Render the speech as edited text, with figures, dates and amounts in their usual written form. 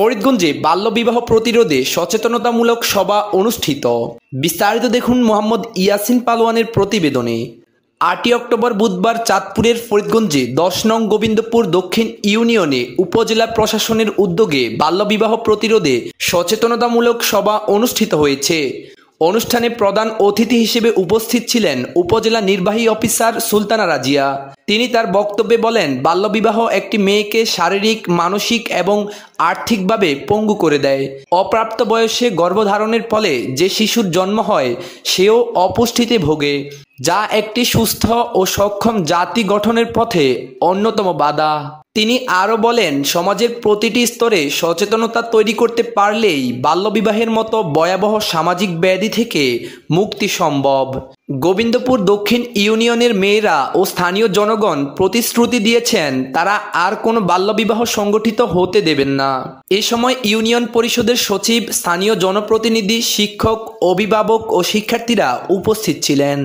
ফরিদগঞ্জে বাল্যবিবাহ প্রতিরোধে সচেতনতামূলক সভা অনুষ্ঠিত। বিস্তারিত দেখুন মোহাম্মদ ইয়াসিন পালোয়ানের প্রতিবেদনে। ৮ই অক্টোবর বুধবার চাঁদপুরের ফরিদগঞ্জে ১০ নং গোবিন্দপুর দক্ষিণ ইউনিয়নে উপজেলা প্রশাসনের উদ্যোগে বাল্যবিবাহ প্রতিরোধে সচেতনতামূলক সভা অনুষ্ঠিত হয়েছে। অনুষ্ঠানে প্রধান অতিথি হিসেবে উপস্থিত ছিলেন উপজেলা নির্বাহী অফিসার সুলতানা রাজিয়া। তিনি তার বক্তব্যে বলেন, বাল্যবিবাহ একটি মেয়েকে শারীরিক, মানসিক এবং আর্থিকভাবে পঙ্গু করে দেয়। অপ্রাপ্ত বয়সে গর্ভধারণের ফলে যে শিশুর জন্ম হয় সেও অপুষ্টিতে ভোগে, যা একটি সুস্থ ও সক্ষম জাতি গঠনের পথে অন্যতম বাধা। তিনি আরও বলেন, সমাজের প্রতিটি স্তরে সচেতনতা তৈরি করতে পারলেই বাল্যবিবাহের মতো ভয়াবহ সামাজিক ব্যাধি থেকে মুক্তি সম্ভব। গোবিন্দপুর দক্ষিণ ইউনিয়নের মেয়েরা ও স্থানীয় জনগণ প্রতিশ্রুতি দিয়েছেন তারা আর কোনো বাল্যবিবাহ সংগঠিত হতে দেবেন না। এ সময় ইউনিয়ন পরিষদের সচিব, স্থানীয় জনপ্রতিনিধি, শিক্ষক, অভিভাবক ও শিক্ষার্থীরা উপস্থিত ছিলেন।